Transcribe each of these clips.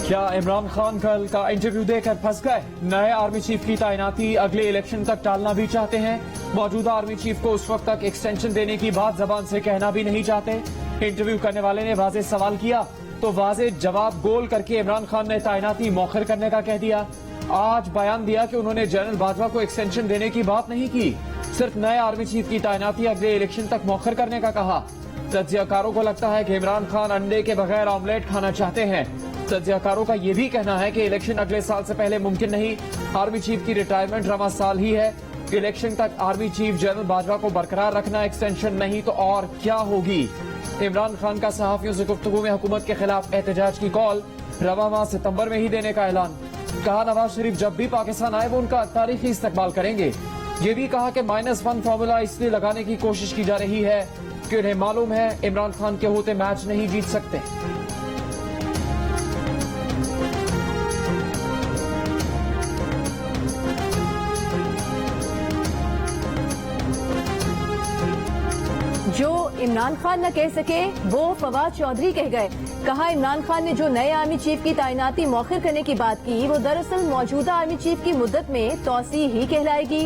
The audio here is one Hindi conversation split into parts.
क्या इमरान खान कल का इंटरव्यू देकर फंस गए? नए आर्मी चीफ की तैनाती अगले इलेक्शन तक टालना भी चाहते हैं। मौजूदा आर्मी चीफ को उस वक्त तक एक्सटेंशन देने की बात जबान से कहना भी नहीं चाहते। इंटरव्यू करने वाले ने वाज़ेह सवाल किया तो वाज़ेह जवाब गोल करके इमरान खान ने तैनाती मौखर करने का कह दिया। आज बयान दिया कि उन्होंने जनरल बाजवा को एक्सटेंशन देने की बात नहीं की, सिर्फ नए आर्मी चीफ की तैनाती अगले इलेक्शन तक मौखर करने का कहा। तज्जियाकारों को लगता है कि इमरान खान अंडे के बगैर ऑमलेट खाना चाहते हैं। तज्जियाकारों का यह भी कहना है कि इलेक्शन अगले साल से पहले मुमकिन नहीं। आर्मी चीफ की रिटायरमेंट रवा साल ही है। इलेक्शन तक आर्मी चीफ जनरल बाजवा को बरकरार रखना, एक्सटेंशन नहीं तो और क्या होगी। इमरान खान का सहाफियों से गुफ्तगू में हुकूमत के खिलाफ एहतजाज की कॉल, रवा माह सितंबर में ही देने का ऐलान। कहा नवाज शरीफ जब भी पाकिस्तान आए वो उनका तारीखी इस्तकबाल करेंगे। ये भी कहा कि -1 फॉर्मूला इसलिए लगाने की कोशिश की जा रही है कि उन्हें मालूम है इमरान खान के होते मैच नहीं जीत सकते। जो इमरान खान न कह सके वो फवाद चौधरी कह गए। कहा इमरान खान ने जो नए आर्मी चीफ की तैनाती मौखिर करने की बात की वो दरअसल मौजूदा आर्मी चीफ की मुद्दत में तौसी ही कहलाएगी।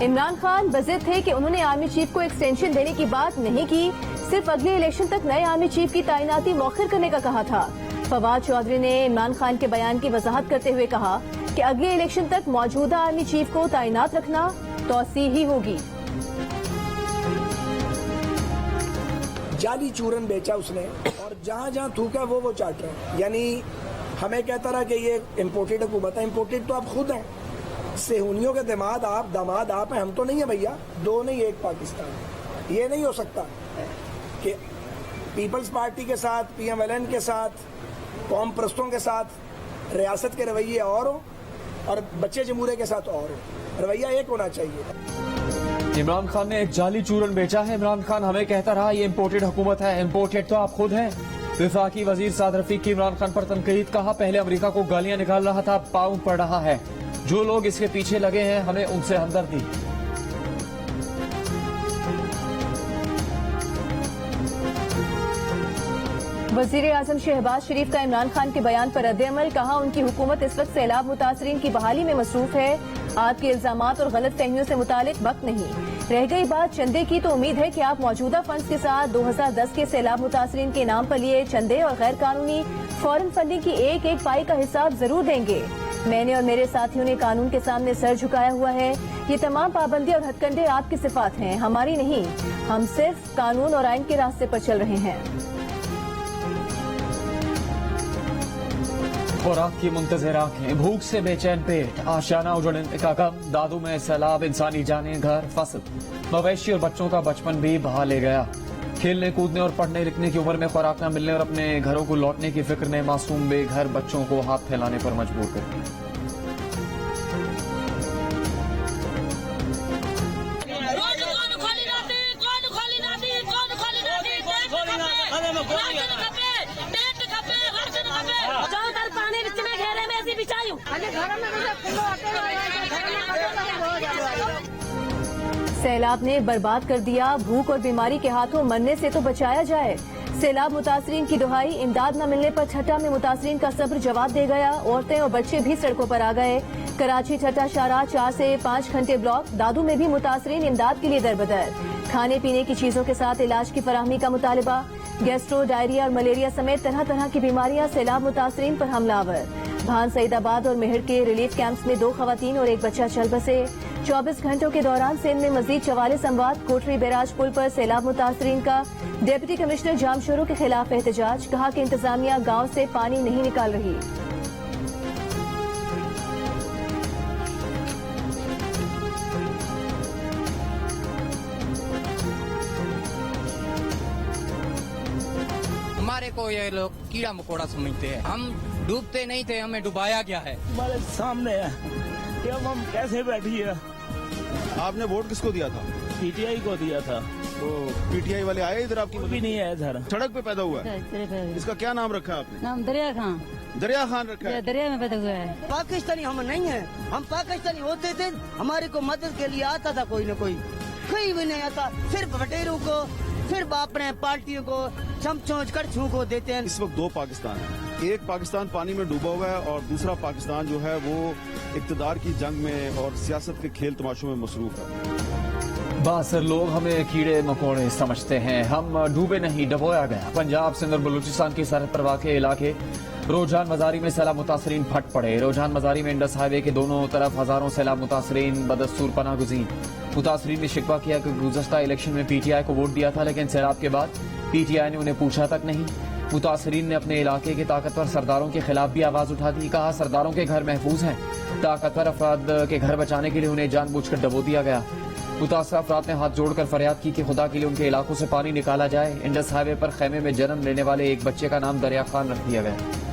इमरान खान बज़िद थे कि उन्होंने आर्मी चीफ को एक्सटेंशन देने की बात नहीं की, सिर्फ अगले इलेक्शन तक नए आर्मी चीफ की तैनाती मौखिर करने का कहा था। फवाद चौधरी ने इमरान खान के बयान की वजाहत करते हुए कहा कि अगले इलेक्शन तक मौजूदा आर्मी चीफ को तैनात रखना तौसी ही होगी। जाली चूरन बेचा उसने और जहाँ जहाँ थूका वो चाट रहे हैं। यानी हमें कहता रहा कि ये इम्पोर्टेड हुकूमत है। इम्पोर्टेड तो आप खुद हैं, सेहूनियों के दामाद आप हैं, हम तो नहीं है भैया। दो नहीं एक पाकिस्तान। ये नहीं हो सकता कि पीपल्स पार्टी के साथ, PMLN के साथ, कौम परस्तों के साथ रियासत के रवैये और हो और बच्चे जमूरे के साथ और हो। रवैया एक होना चाहिए। इमरान खान ने एक जाली चूरन बेचा है। इमरान खान हमें कहता रहा ये इम्पोर्टेड हुकूमत है, इम्पोर्टेड तो आप खुद हैं। विफाकी वजीर साद रफीक की इमरान खान पर तनकीद। कहा पहले अमेरिका को गालियां निकाल रहा था, पाउंड पड़ रहा है। जो लोग इसके पीछे लगे हैं हमें उनसे हमदर्दी। वजीर आजम शहबाज शरीफ का इमरान खान के बयान पर रद्द-ए-अमल। कहा उनकी हुकूमत इस वक्त सैलाब मुतासरीन की बहाली में मसरूफ है। आपके इल्जामात और गलत फहमियों से मुतालिक वक्त नहीं। रह गई बात चंदे की तो उम्मीद है कि आप मौजूदा फंड्स के साथ 2010 के सैलाब मुतासरीन के नाम पर लिए चंदे और गैर कानूनी फॉरेन फंडिंग की एक एक पाई का हिसाब जरूर देंगे। मैंने और मेरे साथियों ने कानून के सामने सर झुकाया हुआ है। ये तमाम पाबंदी और हथकंडे आपकी सिफात हैं, हमारी नहीं। हम सिर्फ कानून और आइन के रास्ते पर चल रहे हैं। खुराक की मुंतज़िर आंखें, भूख से बेचैन पेट, आशियाना उजड़ने का गम, दादू में सैलाब, इंसानी जाने, घर, फसल, मवेशी और बच्चों का बचपन भी बहा ले गया। खेलने कूदने और पढ़ने लिखने की उम्र में खुराक न मिलने और अपने घरों को लौटने की फिक्र ने मासूम बेघर बच्चों को हाथ फैलाने पर मजबूर कर दिया। सैलाब ने बर्बाद कर दिया। भूख और बीमारी के हाथों मरने से तो बचाया जाए। सैलाब मुतासरीन की दुहाई। इमदाद न मिलने पर छठा में मुतासरीन का सब्र जवाब दे गया। औरतें और बच्चे भी सड़कों पर आ गए। कराची छठा शाहराह 4 से 5 घंटे ब्लॉक। दादू में भी मुतासरीन इमदाद के लिए दरबदर। खाने पीने की चीजों के साथ इलाज की फराहमी का मुतालबा। गैस्ट्रो, डायरिया और मलेरिया समेत तरह तरह की बीमारियां सैलाब मुतासरीन पर हमलावर। भान सईदाबाद और मेहर के रिलीफ कैंप्स में 2 खवातीन और 1 बच्चा चल बसे। 24 घंटों के दौरान सिंध में मजीद 44 अमवात। कोटरी बैराज पुल पर सैलाब मुतासरीन का डिप्टी कमिश्नर जामशोरों के खिलाफ एहतजाज। कहा कि इंतजामिया गांव से पानी नहीं निकाल रही। हमारे को ये लोग कीड़ा मकोड़ा समझते हैं। हम डूबते नहीं थे, हमें डुबाया गया है। हमारे सामने है कि अब हम कैसे बैठिए। आपने वोट किसको दिया था? PTI को दिया था। तो PTI वाले आए इधर आपकी भी नहीं है इधर। सड़क पे पैदा हुआ है। इसका क्या नाम रखा है आपने? नाम दरिया खान। दरिया खान रखा है। दरिया में पैदा हुआ है। पाकिस्तानी हम नहीं है। हम पाकिस्तानी होते थे, हमारे को मदद के लिए आता था कोई न कोई भी नहीं आता। सिर्फ बटेरों को सिर्फ अपने पार्टियों को समझ कर छू को देते हैं। इस वक्त दो पाकिस्तान है, एक पाकिस्तान पानी में डूबा हुआ है और दूसरा पाकिस्तान जो है वो इक्तदार की जंग में और सियासत के खेल तमाशों में मसरूफ है। बासर लोग हमें कीड़े मकोड़े समझते हैं, हम डूबे नहीं डबोया गया। पंजाब सिंध और बलूचिस्तान की सरहद पर वाक़े इलाके रोजान मजारी में सैलाब मुतासरीन फट पड़े। रोजान मजारी में इंडस हाईवे के दोनों तरफ हजारों सैलाब मुतासरीन बदस्तूर पनाह गुज़ीर। मुतासरीन ने शिकवा किया कि गुज़श्ता इलेक्शन में पीटीआई को वोट दिया था, लेकिन सैलाब के बाद पीटीआई ने उन्हें पूछा तक नहीं। मुतासरीन ने अपने इलाके के ताकतवर सरदारों के खिलाफ भी आवाज उठा दी। कहा सरदारों के घर महफूज हैं, ताकतवर अफराद के घर बचाने के लिए उन्हें जानबूझकर डबो दिया गया। मुतासर अफराद ने हाथ जोड़कर फरियाद की कि खुदा के लिए उनके इलाकों से पानी निकाला जाए। इंडस हाईवे पर खेमे में जन्म लेने वाले एक बच्चे का नाम दरिया खान रख दिया गया।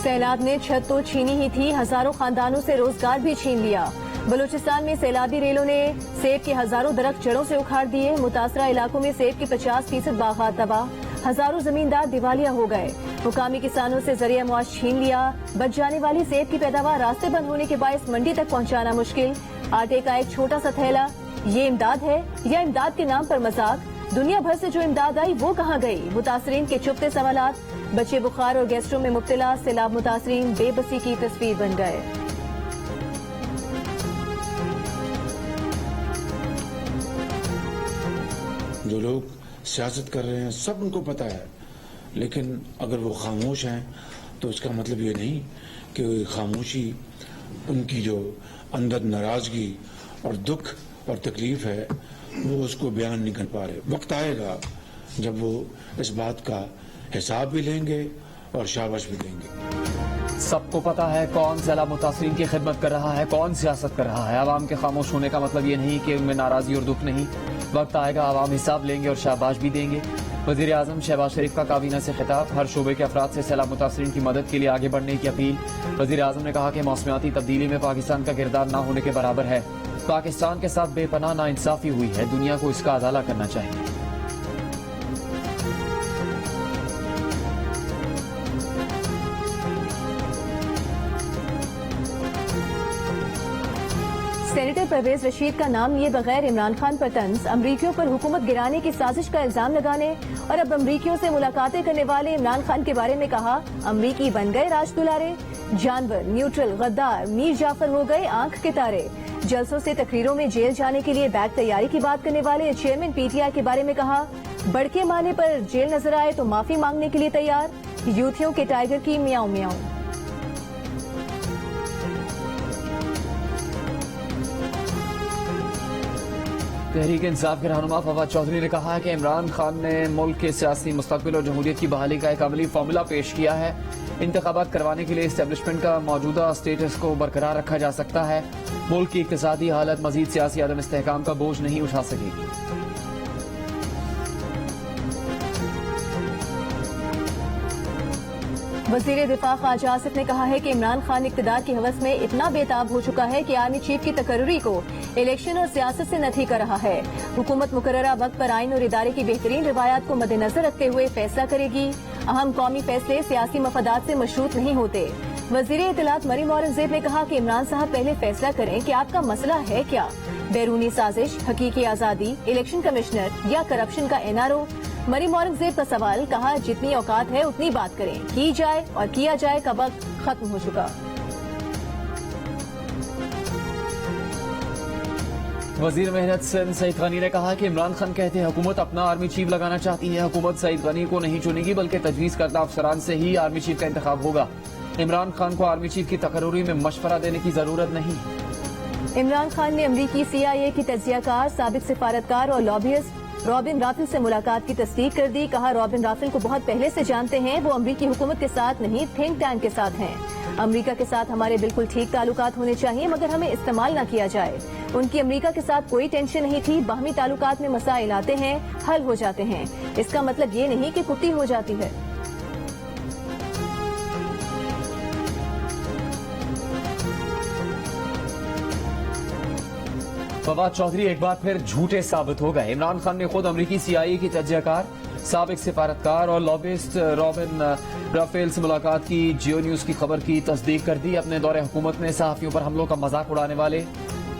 सैलाब ने छत तो छीनी ही थी, हजारों खानदानों से रोजगार भी छीन लिया। बलूचिस्तान में सैलाबी रेलों ने सेब के हजारों दरख्त जड़ों से उखाड़ दिए। मुतासरा इलाकों में सेब के 50% बागात तबाह, हजारों जमींदार दिवालिया हो गए। मुकामी किसानों से जरिया मुआश छीन लिया। बच जाने वाली सेब की पैदावार रास्ते बंद होने के बायस मंडी तक पहुंचाना मुश्किल। आटे का एक छोटा सा थैला, ये इमदाद है या इमदाद के नाम पर मजाक? दुनिया भर से जो इमदाद आई वो कहाँ गई? मुतासरीन के चुपते सवालात, बच्चे बुखार और गैस्ट्रो में मुब्तला, सैलाब मुतासरीन बेबसी की तस्वीर बन गए। जो लोग सियासत कर रहे हैं सब उनको पता है, लेकिन अगर वो खामोश हैं तो इसका मतलब ये नहीं कि खामोशी उनकी जो अंदर नाराजगी और दुख और तकलीफ है वो उसको बयान नहीं कर पा रहे। वक्त आएगा जब वो इस बात का हिसाब भी लेंगे और शाबाश भी देंगे। सबको पता है कौन सैलाब मुतासरीन की खिदमत कर रहा है, कौन सियासत कर रहा है। आवाम के खामोश होने का मतलब ये नहीं कि उनमें नाराजगी और दुख नहीं। वक्त आएगा आवाम हिसाब लेंगे और शाबाश भी देंगे। वजीर आजम शहबाज शरीफ का काबीना से खिताब, हर शोबे के अफराद से सैलाब मुतासरीन की मदद के लिए आगे बढ़ने की अपील। वजीर आजम ने कहा कि मौसमियाती तब्दीली में पाकिस्तान का किरदार न होने के बराबर है। पाकिस्तान के साथ बेपनाह नाइंसाफी हुई है, दुनिया को इसका अदाला करना चाहिए। सेनेटर परवेज रशीद का नाम लिए बगैर इमरान खान पर तंज, अमरीकियों पर हुकूमत गिराने की साजिश का इल्जाम लगाने और अब अमरीकियों से मुलाकातें करने वाले इमरान खान के बारे में कहा अमरीकी बन गए राज दुलारे। जानवर, न्यूट्रल, गद्दार, मीर जाफर हो गए आंख के तारे। जलसों से तकरीरों में जेल जाने के लिए बैग तैयारी की बात करने वाले चेयरमैन पीटीआई के बारे में कहा बड़के माने पर जेल नजर आए तो माफी मांगने के लिए तैयार। यूथियों के टाइगर की मियाऊ मियाऊ। तहरीक इंसाफ के रहनुमा फवाद चौधरी ने कहा है कि इमरान खान ने मुल्क के सियासी मुस्तकबिल और जमहूरियत की बहाली का एक अमली फार्मूला पेश किया है। इंतखाबात करवाने के लिए इस्टेब्लिशमेंट का मौजूदा स्टेटस को बरकरार रखा जा सकता है। मुल्क की इक्तिसादी हालत मजीद सियासी अदम इस्तेहकाम का बोझ नहीं उठा सकेगी। वजीर दिफा ख्वाजा आसिफ ने कहा है कि इमरान खान इक़्तिदार की हवस में इतना बेताब हो चुका है कि आर्मी चीफ की तकर्री को इलेक्शन और सियासत से नथी कर रहा है। हुकूमत मुकर्ररा वक्त पर आइन और इदारे की बेहतरीन रिवायात को मद्देनजर रखते हुए फैसला करेगी। अहम कौमी फैसले सियासी मफादात से मशरूत नहीं होते। वजीर इत्तलात मरीम औरंगजेब ने कहा कि इमरान साहब पहले फैसला करें कि आपका मसला है क्या, बैरूनी साजिश, हकीकी आजादी, इलेक्शन कमिश्नर या करप्शन का एनआरओ। मरीम औरंगजेब का सवाल, कहा जितनी औकात है उतनी बात करें, की जाए और किया जाए का वक्त खत्म हो चुका। वजीर मेहनत सईद गनी ने कहा कि इमरान खान कहते हैं हुकूमत अपना आर्मी चीफ लगाना चाहती है। हुकूमत सईद गनी को नहीं चुनेगी बल्कि तजवीज करदा अफसरान से ही आर्मी चीफ का इंतखाब होगा। इमरान खान को आर्मी चीफ की तकर्री में मशवरा देने की जरूरत नहीं। इमरान खान ने अमरीकी CIA की तज्जियाकार, साबिक सिफारतकार और लॉबियस्ट रॉबिन राफेल से मुलाकात की तस्दीक कर दी। कहा रॉबिन राफेल को बहुत पहले से जानते हैं, वो अमरीकी हुकूमत के साथ नहीं थिंक टैंक के साथ हैं। अमरीका के साथ हमारे बिल्कुल ठीक ताल्लुकात होने चाहिए मगर हमें इस्तेमाल न किया जाए। उनकी अमरीका के साथ कोई टेंशन नहीं थी। बाहमी ताल्लुकात में मसाइल आते हैं, हल हो जाते हैं। इसका मतलब ये नहीं कि कुट्टी हो जाती है। फवाद चौधरी एक बार फिर झूठे साबित हो गए। इमरान खान ने खुद अमरीकी CIA की तज्जियाकार साबिक सिफारतकार और लॉबिस्ट रॉबिन राफेल से मुलाकात की। जियो न्यूज की खबर की तस्दीक कर दी। अपने दौरे हुकूमत में सहाफियों पर हमलों का मजाक उड़ाने वाले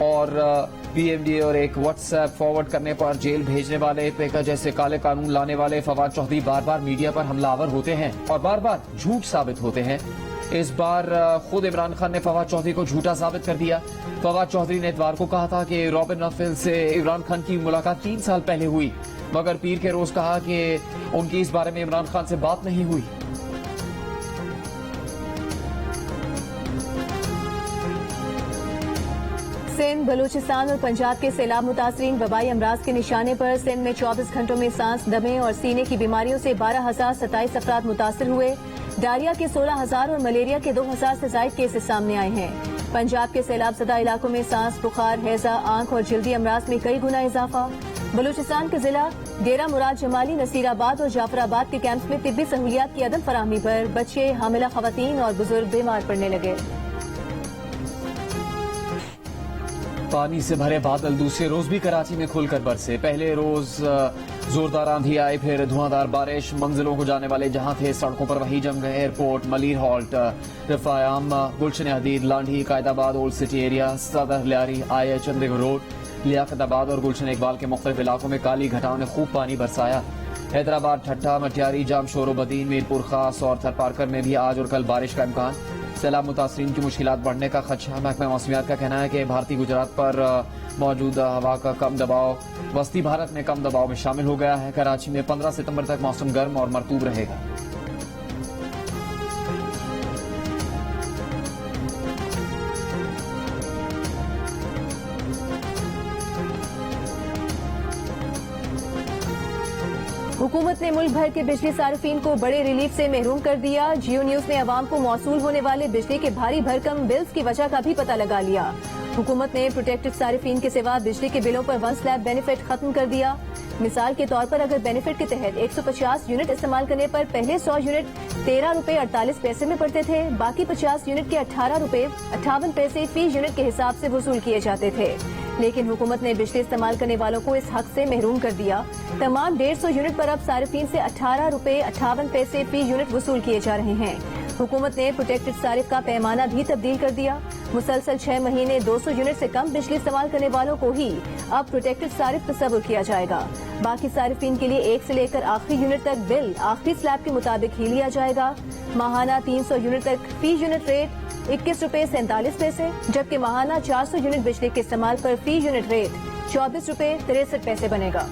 और पीएमडीए और एक व्हाट्सएप फॉरवर्ड करने पर जेल भेजने वाले, पेका जैसे काले कानून लाने वाले फवाद चौधरी बार बार मीडिया पर हमलावर होते हैं और बार बार झूठ साबित होते हैं। इस बार खुद इमरान खान ने फवाद चौधरी को झूठा साबित कर दिया। फवाद चौधरी ने इतवार को कहा था कि रॉबिन राफेल से इमरान खान की मुलाकात 3 साल पहले हुई, मगर पीर के रोज कहा कि उनकी इस बारे में इमरान खान से बात नहीं हुई। सिंध, बलूचिस्तान और पंजाब के सैलाब मुतासरीन वबाई अमराज के निशाने पर। सिंध में 24 घंटों में सांस, दमे और सीने की बीमारियों से 12,027 अफराद मुतासर हुए। डायरिया के 16,000 और मलेरिया के 2,000 से ज्यादा केसेस सामने आए हैं। पंजाब के सैलाब ज़दा इलाकों में सांस, बुखार, हैजा, आंख और जल्दी अमराज में कई गुना इजाफा। बलूचिस्तान के जिला डेरा मुराद जमाली, नसीराबाद और जाफराबाद के कैंप्स में तिब्बी सहूलियात की अदम फराहमी पर बच्चे, हामिला खवातीन और बुजुर्ग बीमार पड़ने लगे। पानी से भरे बादल दूसरे रोज भी कराची में खुलकर बरसे। पहले रोज जोरदार आंधी आई, फिर धुआंधार बारिश। मंजिलों को जाने वाले जहां थे सड़कों पर वही जम गए। एयरपोर्ट, मलीर हॉल्ट, रफायाम, गुलशन हदीद, लांडी, कायदाबाद, old city area, Saddar Lyari, आया, चंडीगढ़ रोड, लियाकताबाद और गुलशन इकबाल के मुख्तलिफ इलाकों में काली घटाओं ने खूब पानी बरसाया। हैदराबाद, ठट्ठा, मटियारी, जाम, शोरोबदीन, मीरपुर खास और थरपारकर में भी आज और कल बारिश का इम्कान। सैलाब मुतासरीन की मुश्किलात बढ़ने का खदशा। महकमा मौसमियात का कहना है कि भारतीय गुजरात पर मौजूद हवा का कम दबाव वस्ती भारत में कम दबाव में शामिल हो गया है। कराची में 15 सितंबर तक मौसम गर्म और मरतूब रहेगा। हुकूमत ने मुल्क भर के बिजली सार्फिन को बड़े रिलीफ से महरूम कर दिया। जियो न्यूज ने अवाम को मौसूल होने वाले बिजली के भारी भरकम बिल्स की वजह का भी पता लगा लिया। हुकूमत ने प्रोटेक्टेड सार्फिन के सिवा बिजली के बिलों पर 1 स्लैब बेनिफिट खत्म कर दिया। मिसाल के तौर पर अगर बेनिफिट के तहत 150 यूनिट इस्तेमाल करने पर पहले 100 यूनिट 13 रुपए 48 पैसे में पड़ते थे, बाकी 50 यूनिट के 18 रुपए 58 पैसे फी यूनिट के हिसाब से वसूल किए जाते थे। लेकिन हुकूमत ने बिजली इस्तेमाल करने वालों को इस हक से महरूम कर दिया। तमाम 150 यूनिट पर अब सार्फिन से 18 रुपए 58 पैसे फी यूनिट वसूल किए जा रहे हैं। हुकूमत ने प्रोटेक्टेड सारिफ का पैमाना भी तब्दील कर दिया। मुसलसल 6 महीने 200 यूनिट से कम बिजली इस्तेमाल करने वालों को ही अब प्रोटेक्टेड सारिफ तस्वुर किया जाएगा। बाकी सारिफिन के लिए 1 से लेकर आखिरी यूनिट तक बिल आखिरी स्लैब के मुताबिक ही लिया जाएगा। माहाना 300 यूनिट तक फी यूनिट रेट 21 रुपए 47 पैसे, जबकि माहाना 400 यूनिट बिजली के इस्तेमाल पर फी यूनिट रेट 24 रुपए 63 पैसे बनेगा।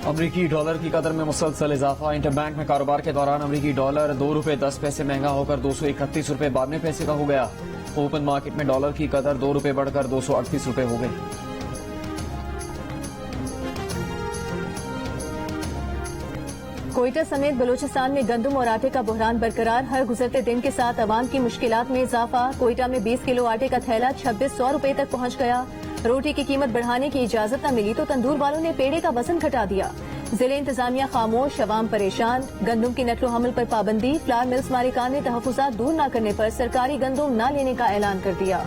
अमरीकी डॉलर की कदर में मुसलसल इजाफा। इंटरबैंक में कारोबार के दौरान अमरीकी डॉलर 2 रुपए 10 पैसे महंगा होकर 231 रुपए 92 पैसे का हो गया। ओपन मार्केट में डॉलर की कदर 2 रुपए बढ़कर 238 रुपए हो गई। कोयटा समेत बलूचिस्तान में गंदम और आटे का बहरान बरकरार। हर गुजरते दिन के साथ अवाम की मुश्किलात में इजाफा। कोयटा में 20 किलो आटे का थैला 2600 रुपए तक पहुंच गया। रोटी की कीमत बढ़ाने की इजाजत न मिली तो तंदूर वालों ने पेड़े का वजन घटा दिया। जिले इंतजामिया खामोश, अवाम परेशान। गंदम की नकलो हमल पर पाबंदी। फ्लावर मिल्स मालिकान ने तहफुजात दूर न करने पर सरकारी गंदम न लेने का ऐलान कर दिया।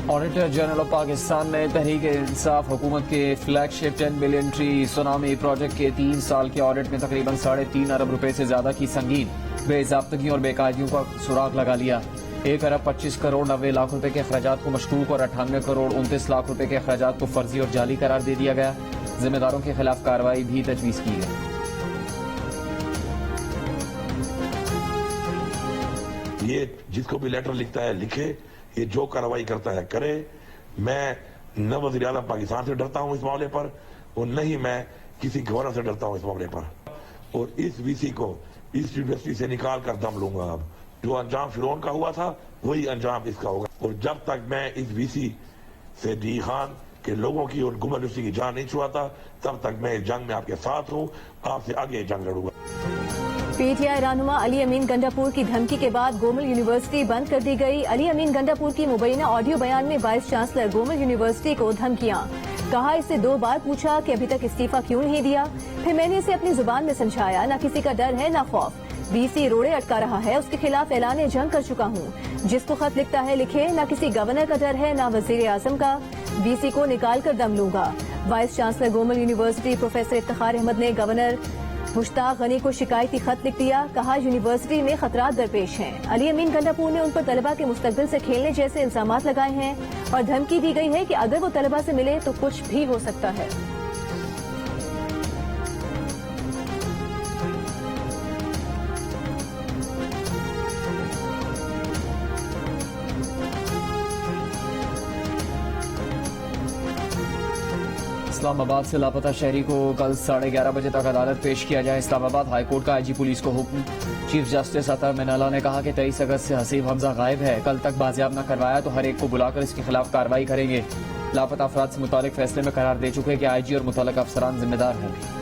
ऑडिटर जनरल ऑफ पाकिस्तान ने तहरीक इंसाफ हुकूमत के flagship 10 billion tree tsunami project के 3 साल के ऑडिट में तकरीबन 3.5 अरब रुपए से ज्यादा की संगीन बेज़ाब्तगी और बेकायदियों का सुराग लगा लिया। 1 अरब 25 करोड़ 90 लाख रुपए के अखराजात को मशकूक और 98 करोड़ 29 लाख रुपए के अखराजात को फर्जी और जाली करार दे दिया गया। जिम्मेदारों के खिलाफ कार्रवाई भी तजवीज की गई। ये जिसको भी लेटर लिखता है लिखे, ये जो कार्रवाई करता है करे। मैं न वज़ीर आज़म पाकिस्तान से डरता हूं इस मामले पर और न ही मैं किसी गवर्नर से डरता हूं इस मामले पर। और इस वीसी को इस यूनिवर्सिटी से निकाल कर दम लूंगा। अब जो अंजाम फिरौन का हुआ था वही अंजाम इसका होगा। और जब तक मैं इस वीसी से डी खान के लोगों की और गुमर यूनिवर्सिटी की जान नहीं छुड़ाता तब तक मैं इस जंग में आपके साथ हूँ, आपसे आगे जंग लड़ूंगा। पीटीआई रहनुमा अली अमीन गंडापुर की धमकी के बाद गोमल यूनिवर्सिटी बंद कर दी गई। अली अमीन गंडापुर की मुबैना ऑडियो बयान में वाइस चांसलर गोमल यूनिवर्सिटी को धमकियां। कहा इससे 2 बार पूछा कि अभी तक इस्तीफा क्यों नहीं दिया। फिर मैंने इसे अपनी जुबान में समझाया, ना किसी का डर है ना खौफ। वीसी रोड़े अटका रहा है, उसके खिलाफ ऐलान जंग कर चुका हूँ। जिसको खत लिखता है लिखे, ना किसी गवर्नर का डर है ना वजीर आजम का। वीसी को निकाल कर दम लूंगा। Vice chancellor Gomal university professor Iftikhar Ahmad ने गवर्नर मुश्ताक गनी को शिकायती खत लिख दिया। कहा यूनिवर्सिटी में खतरात दरपेश हैं। अली अमीन गंडापुर ने उन पर तलबा के मुस्तकबिल से खेलने जैसे इल्जामात लगाए हैं और धमकी दी गई है कि अगर वो तलबा से मिले तो कुछ भी हो सकता है। इस्लामाबाद से लापता शहरी को कल 11:30 बजे तक अदालत पेश किया जाए। इस्लामाबाद हाईकोर्ट का आईजी पुलिस को हुक्म। चीफ जस्टिस अतर मिनाला ने कहा कि 23 अगस्त से हसीब हमजा गायब है। कल तक बाजियाब न करवाया तो हर एक को बुलाकर इसके खिलाफ कार्रवाई करेंगे। लापता अफराद से मुतालिक फैसले में करार दे चुके कि आईजी और मुतल्लिका अफसरान जिम्मेदार होंगे।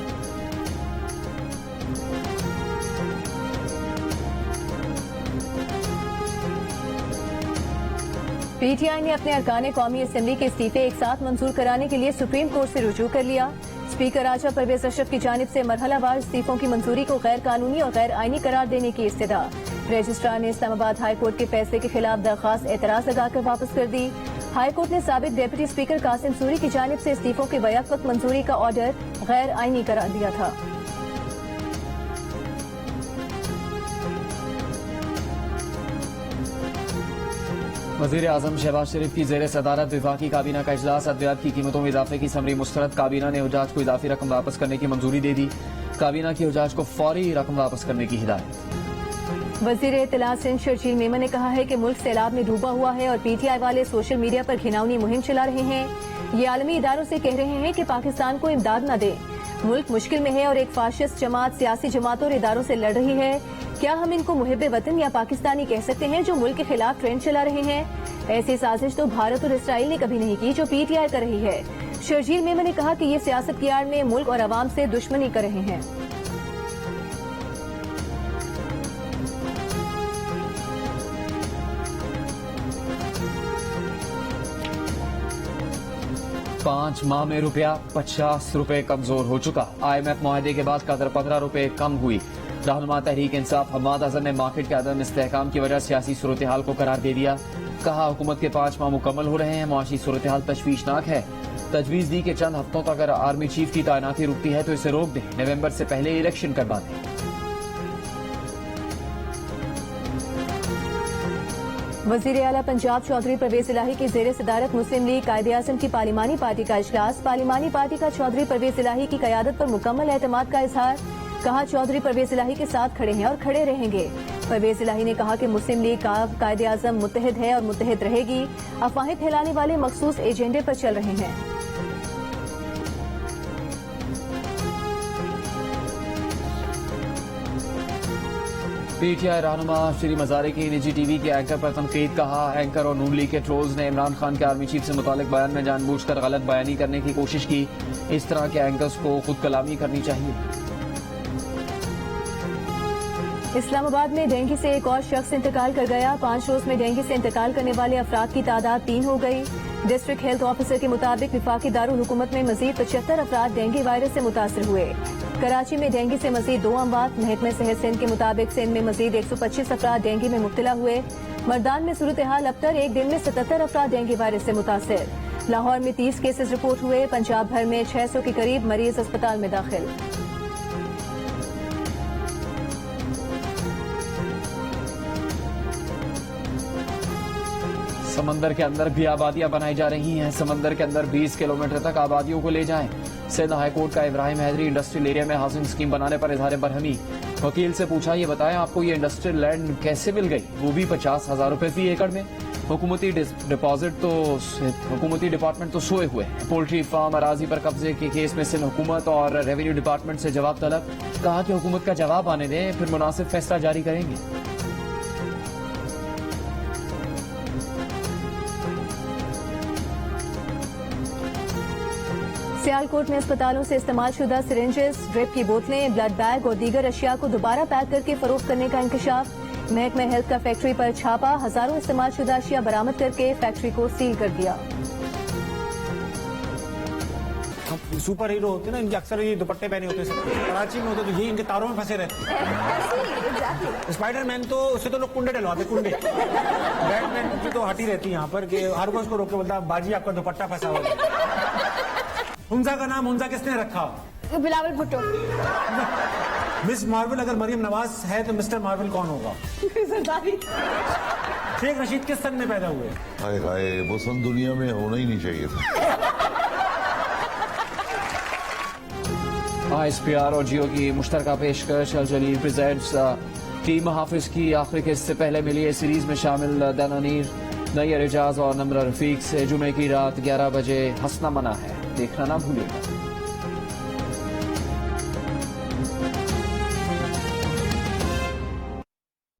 पीटीआई ने अपने अरकान कौमी असेंबली के इस्तीफे एक साथ मंजूर कराने के लिए सुप्रीम कोर्ट से रुजू कर लिया। स्पीकर राजा परवेज अशरफ की जानिब से मरहलावार इस्तीफों की मंजूरी को गैर कानूनी और गैर आईनी करार देने की इस्तदा। रजिस्ट्रार ने इस्लामाबाद हाईकोर्ट के फैसले के खिलाफ दरखास्त एतराज लगाकर वापस कर दी। हाईकोर्ट ने साबिक डिप्टी स्पीकर कासिम सूरी की जानिब से इस्तीफों की बैक वक्त मंजूरी का ऑर्डर गैर आईनी करार दिया था। वजीर आजम शहबाज शरीफ की जेर सदारत विफाकी काबीना का इजलास। अद्वियात की कीमतों में इजाफे की समरी मुस्तरद। काबीना ने हुजाज को इजाफी रकम वापस करने की मंजूरी दे दी। काबीना की हुजाज को फौरी रकम वापस करने की हिदायत। वजीर इत्तलात सिंध शर्जील मेमन ने कहा है कि मुल्क सैलाब में डूबा हुआ है और पीटीआई वाले सोशल मीडिया पर घिनौनी मुहिम चला रहे हैं। ये आलमी इदारों से कह रहे हैं कि पाकिस्तान को इमदाद न दे। मुल्क मुश्किल में है और एक फाशिस्ट जमात सियासी जमातों और इदारों से लड़ रही है। क्या हम इनको मुहिब्बे वतन या पाकिस्तानी कह सकते हैं जो मुल्क के खिलाफ ट्रेंड चला रहे हैं? ऐसी साजिश तो भारत और इसराइल ने कभी नहीं की जो पीटीआई कर रही है। शर्जील मेमन ने कहा कि ये सियासत की आड़ में मुल्क और अवाम से दुश्मनी कर रहे हैं। पांच माह में रुपया 50 रुपए कमजोर हो चुका। IMF मुआहदे के बाद कदर 15 रुपए कम हुई। रहनुमा तहरीक इंसाफ हम्माद अजहर ने मार्केट के अदम इस्तेहकाम की वजह सियासी सूरत हाल को करार दे दिया। कहा हुकूमत के 5 माह मुकम्मल हो रहे हैं, मुआशी सूरत हाल तशवीशनाक है। तजवीज दी कि चंद हफ्तों तक अगर आर्मी चीफ की तैनाती रुकती है तो इसे रोक दें, नवंबर से पहले इलेक्शन करवा दें। वजीर आला पंजाब चौधरी परवेज इलाही की जेर सदारत मुस्लिम लीग कायदे आज़म की पार्लिमानी पार्टी का इजलास। पार्लिमानी पार्टी का चौधरी परवेज इलाही की क़यादत पर मुकम्मल एतमाद का इजहार। कहा चौधरी परवेज इलाही के साथ खड़े हैं और खड़े रहेंगे। परवेज इलाही ने कहा कि मुस्लिम लीग कायदे आज़म मुत्तहिद है और मुत्तहिद रहेगी। अफवाहें फैलाने वाले मखसूस एजेंडे पर चल रहे हैं। पीटीआई रहनुमा श्री मजारे की निजी टीवी के एंकर पर तनकीद। कहा एंकर और नून लीग के ट्रोल्स ने इमरान खान के आर्मी चीफ से मुतालिक बयान में जानबूझकर गलत बयानी करने की कोशिश की। इस तरह के एंकर्स को खुद कलामी करनी चाहिए। इस्लामाबाद में डेंगू से एक और शख्स इंतकाल कर गया। 5 रोज में डेंगू से इंतकाल करने वाले अफराद की तादाद 3 हो गई। डिस्ट्रिक्ट हेल्थ ऑफिसर के मुताबिक विफाकी दारुल हुकूमत में मजीद 75 अफराद डेंगू वायरस से मुतासर हुए। कराची में डेंगू से मजीद 2 अमवात। महकमा सेहत सिंध के मुताबिक सिंध में मजीद 125 अफराद डेंगू में मुब्तला हुए। मर्दान में सूरत हाल अब तक एक दिन में 77 अफराद डेंगू वायरस से मुतासर। लाहौर में 30 केसेस रिपोर्ट हुए। पंजाब भर में 600 के करीब मरीज अस्पताल में दाखिल। समंदर के अंदर भी आबादियां बनाई जा रही हैं। समंदर के अंदर 20 किलोमीटर तक आबादियों को ले जाएं। सिंध हाईकोर्ट का इब्राहिम हैदरी इंडस्ट्रियल एरिया में हाउसिंग स्कीम बनाने पर इजहार बरहमी। वकील से पूछा, ये बताएं आपको ये इंडस्ट्रियल लैंड कैसे मिल गई, वो भी 50,000 रुपए फी एकड़ में। हुकूमती डिपार्टमेंट तो सोए हुए हैं। पोल्ट्री फार्म अराजी पर कब्जे के केस में सिंध हुकूमत और रेवेन्यू डिपार्टमेंट से जवाब तलब। कहा कि हुकूमत का जवाब आने दें, फिर मुनासिब फैसला जारी करेंगे। सियालकोट में अस्पतालों से इस्तेमाल शुदा सिरिंजेस, ड्रिप की बोतलें, ब्लड बैग और दीगर अशिया को दोबारा पैक करके फरोख्त करने का इंकशाफ। महकमा हेल्थ का फैक्ट्री पर छापा। हजारों इस्तेमाल शुदा अशिया बरामद करके फैक्ट्री को सील कर दिया। सुपर हीरो होते हैं ना, इनके अक्सर ये दुपट्टे पहने होते हैं सबके। कराची में होते तो ये इनके तारों में फंसे रहते। स्पाइडरमैन तो उससे तो लोग कुंडे डलवाते, कुंडे। बैटमैन की तो हटी रहती है यहाँ पर कि हर कोई उसको रोक के बोलता बाजी आपका दुपट्टा फंसा हुआ है। हुंजा का नाम हुंजा किसने रखा? बिलावल भुट्टो। मिस मार्वल अगर मरियम नवाज है तो मिस्टर मार्वल कौन होगा? शेख रशीद किस सन में पैदा हुए? हाय हाय, वो सन दुनिया में होना ही नहीं चाहिए था। ISPR और जियो की मुश्तरका पेशकश अल जलील प्रेजेंट्स टीम हाफिज की आखिरी किस्त से पहले मिली है सीरीज में शामिल दानानीर नैयर एजाज और नम्रा रफीक से जुमे की रात 11 बजे हंसना मना है, देखना ना भूलिएगा।